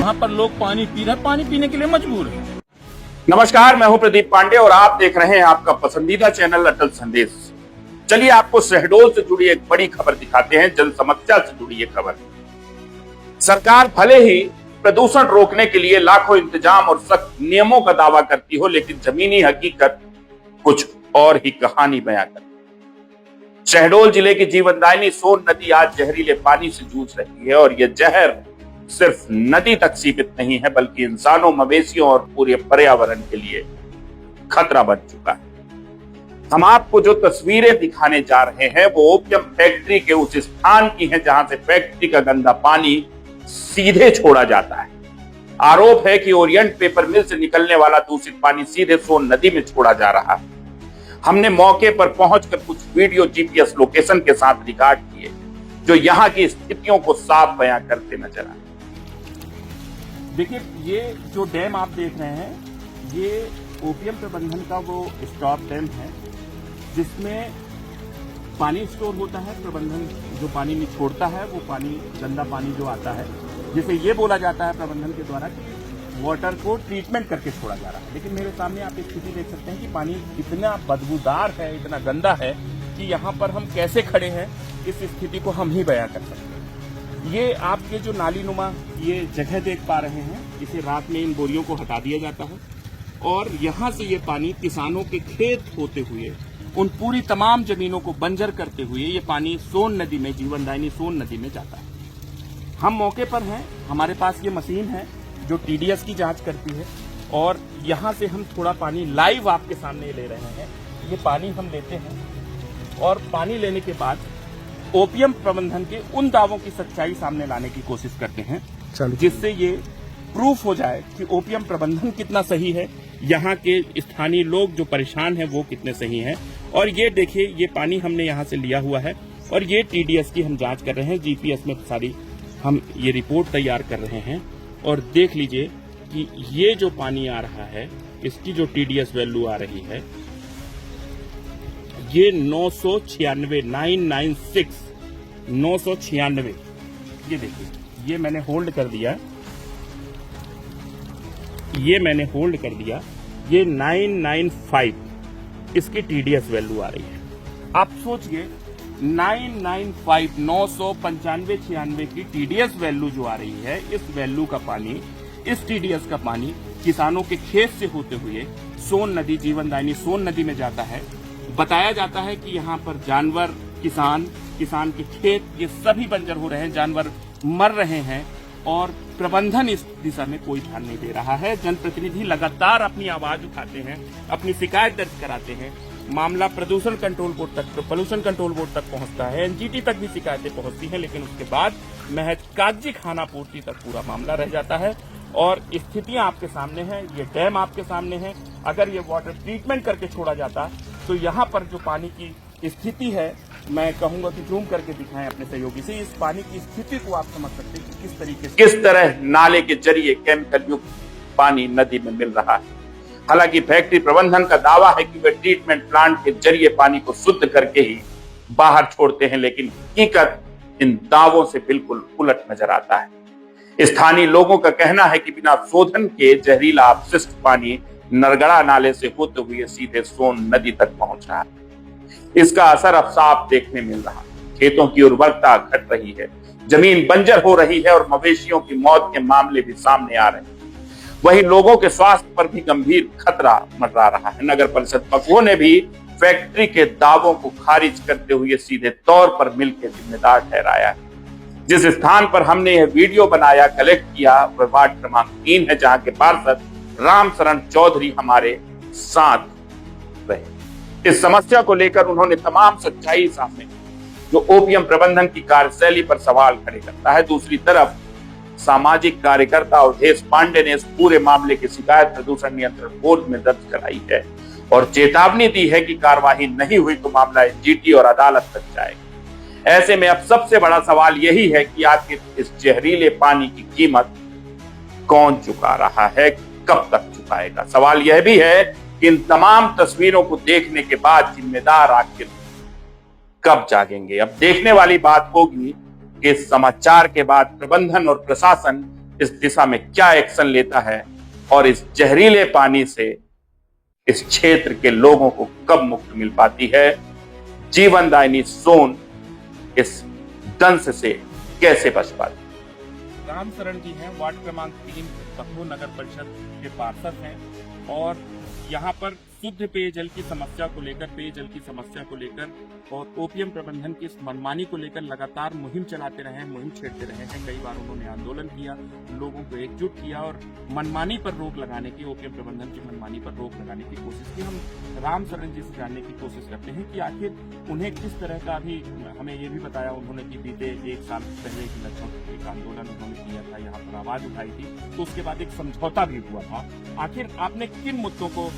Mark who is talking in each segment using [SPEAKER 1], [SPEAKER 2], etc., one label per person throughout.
[SPEAKER 1] यहाँ पर लोग पानी पी रहे, पानी पीने के लिए मजबूर है।
[SPEAKER 2] नमस्कार, मैं हूं प्रदीप पांडे और आप देख रहे हैं आपका पसंदीदा चैनल अटल संदेश। चलिए आपको शहडोल से जुड़ी एक बड़ी खबर दिखाते हैं, जन समस्या से जुड़ी ये खबर। सरकार भले ही प्रदूषण रोकने के लिए लाखों इंतजाम और सख्त नियमों का दावा करती हो, लेकिन जमीनी हकीकत कुछ और ही कहानी बयां करती है। शहडोल जिले की जीवनदायिनी सोन नदी आज जहरीले पानी से जूझ रही है और यह जहर सिर्फ नदी तक सीमित नहीं है, बल्कि इंसानों, मवेशियों और पूरे पर्यावरण के लिए खतरा बन चुका है। हम आपको जो तस्वीरें दिखाने जा रहे हैं वो ओपियम फैक्ट्री के उस स्थान की है जहां से फैक्ट्री का गंदा पानी सीधे छोड़ा जाता है। आरोप है कि ओरिएंट पेपर मिल से निकलने वाला दूषित पानी सीधे सोन नदी में छोड़ा जा रहा है। हमने मौके पर पहुंचकर कुछ वीडियो जीपीएस लोकेशन के साथ रिकॉर्ड किए जो यहां की स्थितियों को साफ बयां करते नजर आए।
[SPEAKER 1] देखिए, ये जो डैम आप देख रहे हैं ये ओपीएम प्रबंधन का वो स्टॉप डैम है जिसमें पानी स्टोर होता है। प्रबंधन जो पानी नहीं छोड़ता है वो पानी, गंदा पानी जो आता है, जिसे ये बोला जाता है प्रबंधन के द्वारा कि वाटर को ट्रीटमेंट करके छोड़ा जा रहा है। लेकिन मेरे सामने आप एक स्थिति देख सकते हैं कि पानी इतना बदबूदार है, इतना गंदा है कि यहाँ पर हम कैसे खड़े हैं इस स्थिति को हम ही बयां कर सकते हैं। ये आपके जो नाली नुमा ये जगह देख पा रहे हैं, इसे रात में इन बोरियों को हटा दिया जाता है और यहाँ से ये पानी किसानों के खेत होते हुए उन पूरी तमाम जमीनों को बंजर करते हुए ये पानी सोन नदी में, जीवनदायिनी सोन नदी में जाता है। हम मौके पर हैं, हमारे पास ये मशीन है जो टीडीएस की जांच करती है और यहाँ से हम थोड़ा पानी लाइव आपके सामने ले रहे हैं। ये पानी हम लेते हैं और पानी लेने के बाद ओपीएम प्रबंधन के उन दावों की सच्चाई सामने लाने की कोशिश करते हैं जिससे ये प्रूफ हो जाए कि ओपीएम प्रबंधन कितना सही है, यहाँ के स्थानीय लोग जो परेशान हैं वो कितने सही हैं। और ये देखिए, ये पानी हमने यहाँ से लिया हुआ है और ये टीडीएस की हम जांच कर रहे हैं। जीपीएस में सारी हम ये रिपोर्ट तैयार कर रहे हैं और देख लीजिए कि ये जो पानी आ रहा है इसकी जो टीडीएस वैल्यू आ रही है ये 996। ये देखिए, ये मैंने होल्ड कर दिया, ये 995 इसकी टीडीएस वैल्यू आ रही है। आप सोचिए 995 की टीडीएस वैल्यू जो आ रही है, इस वैल्यू का पानी, इस टीडीएस का पानी किसानों के खेत से होते हुए सोन नदी, जीवनदायिनी सोन नदी में जाता है। बताया जाता है कि यहाँ पर जानवर, किसान के खेत ये सभी बंजर हो रहे हैं, जानवर मर रहे हैं और प्रबंधन इस दिशा में कोई ध्यान नहीं दे रहा है। जनप्रतिनिधि लगातार अपनी आवाज उठाते हैं, अपनी शिकायत दर्ज कराते हैं, मामला प्रदूषण कंट्रोल बोर्ड तक, पोल्यूशन कंट्रोल बोर्ड तक पहुंचता है, एनजीटी तक भी शिकायतें पहुंचती हैं, लेकिन उसके बाद महज कागजी खाना पूर्ति तक पूरा मामला रह जाता है। और स्थितियां आपके सामने हैं, ये डैम आपके सामने है। अगर ये वाटर ट्रीटमेंट करके छोड़ा जाता तो यहाँ पर जो पानी की स्थिति है, मैं कहूंगा कि जूम करके दिखाएं अपने सहयोगी से, इस पानी की स्थिति को आप समझ सकते हैं कि किस तरीके से,
[SPEAKER 2] किस तरह नाले के जरिए केमिकल युक्त पानी नदी में मिल रहा है। हालांकि फैक्ट्री प्रबंधन का दावा है कि वे ट्रीटमेंट प्लांट के जरिए पानी को शुद्ध करके ही बाहर छोड़ते हैं, लेकिन हकीकत इन दावों से बिल्कुल उलट नजर आता है। स्थानीय लोगों का कहना है कि बिना शोधन के जहरीला अपशिष्ट पानी नरगड़ा नाले से होते हुए सीधे सोन नदी तक पहुंच रहा है। इसका असर अब साफ देखने मिल रहा है। खेतों की उर्वरता घट रही है, जमीन बंजर हो रही है और मवेशियों की मौत के मामले भी सामने आ रहे हैं। वहीं लोगों के स्वास्थ्य पर भी गंभीर खतरा मंडरा रहा है। नगर परिषद पकुओं ने भी फैक्ट्री के दावों को खारिज करते हुए सीधे तौर पर मिल के जिम्मेदार ठहराया है। जिस स्थान पर हमने यह वीडियो बनाया, कलेक्ट किया, वह वार्ड क्रमांक 3 है, जहां के पार्षद राम शरण चौधरी हमारे साथ रहे। इस समस्या को लेकर उन्होंने तमाम सच्चाई सामने, जो ओपीएम प्रबंधन की कार्यशैली पर सवाल खड़े करता है। दूसरी तरफ सामाजिक कार्यकर्ता अवधेश पांडे ने इस पूरे मामले की शिकायत प्रदूषण नियंत्रण बोर्ड में दर्ज कराई है और चेतावनी दी है कि कार्रवाई नहीं हुई तो मामला एनजीटी और अदालत तक जाएगा। ऐसे में अब सबसे बड़ा सवाल यही है कि आखिर इस जहरीले पानी की कीमत कौन चुका रहा है, कब तक चुकाएगा। सवाल यह भी है कि इन तमाम तस्वीरों को देखने के बाद जिम्मेदार आखिर कब जागेंगे। अब देखने वाली बात होगी कि इस समाचार के बाद प्रबंधन और प्रशासन इस दिशा में क्या एक्शन लेता है और इस जहरीले पानी से इस क्षेत्र के लोगों को कब मुक्ति मिल पाती है, जीवनदायिनी सोन इस दंश से कैसे बच पाती है।
[SPEAKER 1] राम शरण जी हैं, वार्ड क्रमांक 3 बखो नगर परिषद के पार्षद हैं और यहाँ पर शुद्ध पेयजल की समस्या को लेकर, पेयजल की समस्या को लेकर और ओपीएम प्रबंधन की इस मनमानी को लेकर लगातार मुहिम चलाते रहे हैं, मुहिम छेड़ते रहे हैं। कई बार उन्होंने आंदोलन किया, लोगों को एकजुट किया और मनमानी पर रोक लगाने की, ओपीएम प्रबंधन की मनमानी पर रोक लगाने की कोशिश की। हम राम शरण जी से जानने की कोशिश करते हैं कि आखिर उन्हें किस तरह का भी, हमें ये भी बताया उन्होंने कि बीते 1 साल पहले की लगभग एक आंदोलन उन्होंने किया था, यहाँ पर आवाज उठाई थी, तो उसके बाद एक समझौता भी हुआ था। आखिर आपने किन मुद्दों को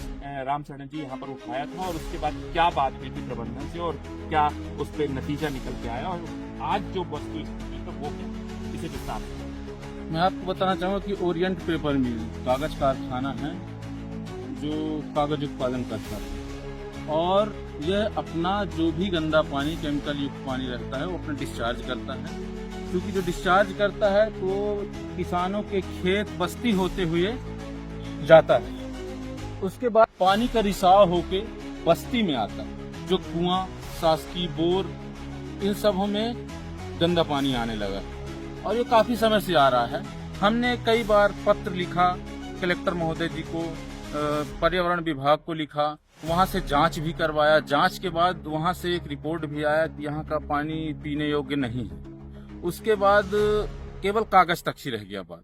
[SPEAKER 1] राम शरण जी यहाँ पर उठाया था और उसके बाद क्या बात हुई थी प्रबंधन से और क्या उस पर नतीजा निकल के आया और आज जो वस्तु स्थिति है वो इसे विस्तार से।
[SPEAKER 3] मैं आपको बताना चाहूँगा कि ओरिएंट पेपर मिल कागज कारखाना है जो कागज उत्पादन करता है और यह अपना जो भी गंदा पानी, केमिकल युक्त पानी रहता है वो अपना डिस्चार्ज करता है। क्योंकि जो डिस्चार्ज करता है तो किसानों के खेत बस्ती होते हुए जाता है, उसके बाद पानी का रिसाव होके बस्ती में आता है। जो कुआं, शासकीय बोर, इन सबों में गंदा पानी आने लगा और ये काफी समय से आ रहा है। हमने कई बार पत्र लिखा कलेक्टर महोदय जी को, पर्यावरण विभाग को लिखा, वहां से जांच भी करवाया। जांच के बाद वहां से एक रिपोर्ट भी आया कि यहाँ का पानी पीने योग्य नहीं है। उसके बाद केवल कागज तक ही रह गया बात।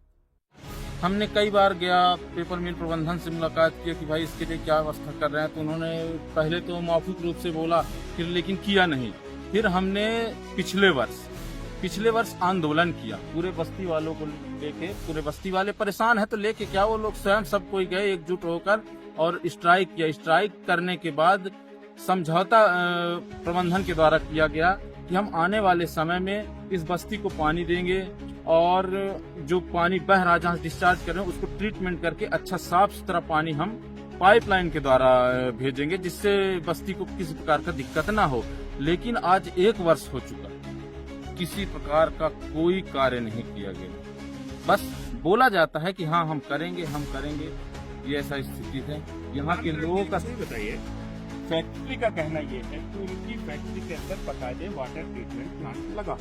[SPEAKER 3] हमने कई बार गया, पेपर मिल प्रबंधन से मुलाकात किया कि भाई इसके लिए क्या व्यवस्था कर रहे हैं, तो उन्होंने पहले तो मौखिक रूप से बोला, फिर लेकिन किया नहीं। फिर हमने पिछले वर्ष आंदोलन किया पूरे बस्ती वालों को लेके। पूरे बस्ती वाले परेशान है तो लेके क्या, वो लोग स्वयं सब कोई गए एकजुट होकर और स्ट्राइक किया। स्ट्राइक करने के बाद समझौता प्रबंधन के द्वारा किया गया कि हम आने वाले समय में इस बस्ती को पानी देंगे और जो पानी बह रहा जहाँ डिस्चार्ज कर रहे हैं उसको ट्रीटमेंट करके अच्छा साफ सुथरा पानी हम पाइपलाइन के द्वारा भेजेंगे, जिससे बस्ती को किसी प्रकार का दिक्कत ना हो। लेकिन आज 1 वर्ष हो चुका, किसी प्रकार का कोई कार्य नहीं किया गया। बस बोला जाता है कि हाँ हम करेंगे, ये ऐसा स्थिति है। यहाँ के लोगों का
[SPEAKER 1] बताइए, फैक्ट्री का कहना ये है कि उनकी फैक्ट्री के अंदर बकायदे वाटर ट्रीटमेंट प्लांट लगा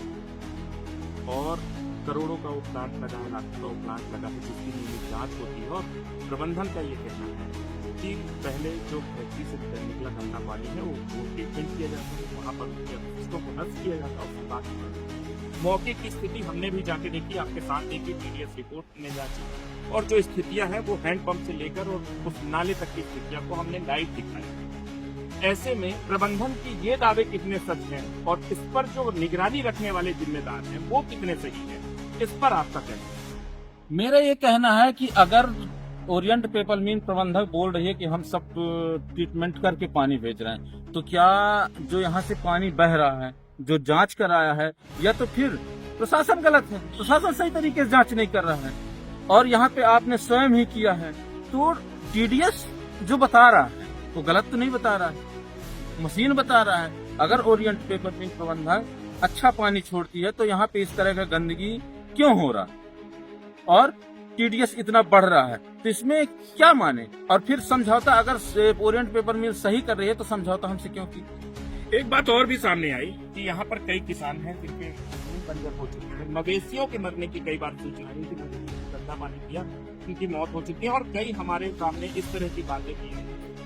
[SPEAKER 1] और करोड़ों का वो प्लांट लगा है, लाखों का वो प्लांट लगा है, जिसकी नियमित जांच होती है। और प्रबंधन का ये कहना है कि पहले जो फैक्ट्री से निकला गंदा पानी है वो ट्रीटमेंट किया जाता है, वहाँ पर उसको नष्ट किया जाता है। उसके बाद मौके की स्थिति हमने भी जाके देखी, आपके साथ देखी, टीडीएस रिपोर्ट में जांची, और जो स्थितियां हैं वो हैंडपंप से लेकर और उस नाले तक की स्थितियों को हमने लाइव दिखाया। ऐसे में प्रबंधन की ये दावे कितने सच हैं और इस पर जो निगरानी रखने वाले जिम्मेदार हैं वो कितने सही हैं, इस पर आपका कहना है।
[SPEAKER 3] मेरा ये कहना है कि अगर ओरिएंट पेपर मिल प्रबंधक बोल रही है कि हम सब ट्रीटमेंट करके पानी भेज रहे हैं, तो क्या जो यहाँ से पानी बह रहा है, जो जांच कराया है, या तो फिर प्रशासन गलत है, प्रशासन सही तरीके से जांच नहीं कर रहा है और यहाँ पे आपने स्वयं ही किया है। तो टीडीएस जो बता रहा है वो गलत तो नहीं बता रहा है, मशीन बता रहा है। अगर ओरिएंट पेपर मिल प्रबंधक अच्छा पानी छोड़ती है तो यहाँ पे इस तरह का गंदगी क्यों हो रहा और टीडीएस इतना बढ़ रहा है, तो इसमें क्या माने। और फिर समझौता, अगर ओरिएंट पेपर मिल सही कर रही है तो समझौता हमसे क्यों की।
[SPEAKER 1] एक बात और भी सामने आई कि यहाँ पर कई किसान हैं जिनके बंजर हो चुके हैं, मवेशियों के मरने की कई बार सूचना आई थी, गंदा पानी पिया उनकी मौत हो चुकी है। और कई हमारे सामने इस तरह की बातें की,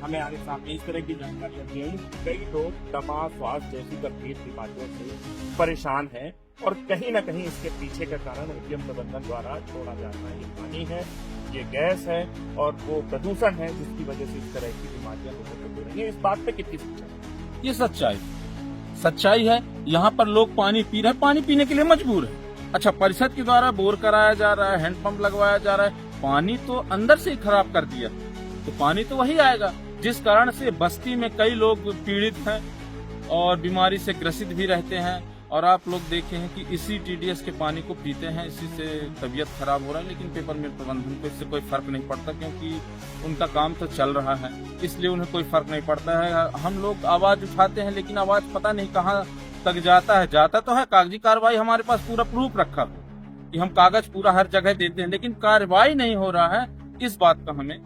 [SPEAKER 1] हमें आगे सामने इस तरह की जानकारियां दी हैं। कई लोग दमा, श्वास जैसी गंभीर बीमारियों से परेशान हैं और कहीं न कहीं इसके पीछे का कारण ओपीएम प्रबंधन द्वारा छोड़ा जाना ये पानी है, ये गैस है और वो प्रदूषण है, जिसकी वजह से इस तरह की बीमारियां लोगों को हो रही है। इस बात पे कितनी सच्चाई?
[SPEAKER 3] ये सच्चाई है। यहाँ पर लोग पानी पी रहे हैं, पानी पीने के लिए मजबूर है। अच्छा, परिषद के द्वारा बोर कराया जा रहा है, हैंडपंप लगवाया जा रहा है, पानी तो अंदर से ही खराब कर दिया, तो पानी तो वही आएगा, जिस कारण से बस्ती में कई लोग पीड़ित हैं और बीमारी से ग्रसित भी रहते हैं। और आप लोग देखे हैं कि इसी टीडीएस के पानी को पीते हैं, इसी से तबीयत खराब हो रहा है। लेकिन पेपर मिल प्रबंधन को इससे कोई फर्क नहीं पड़ता, क्योंकि उनका काम तो चल रहा है, इसलिए उन्हें कोई फर्क नहीं पड़ता है। हम लोग आवाज उठाते हैं लेकिन आवाज पता नहीं कहाँ तक जाता है। जाता तो है, कागजी कार्रवाई हमारे पास पूरा प्रूफ रखा, कि हम कागज पूरा हर जगह देते हैं, लेकिन कार्रवाई नहीं हो रहा है, इस बात का हमें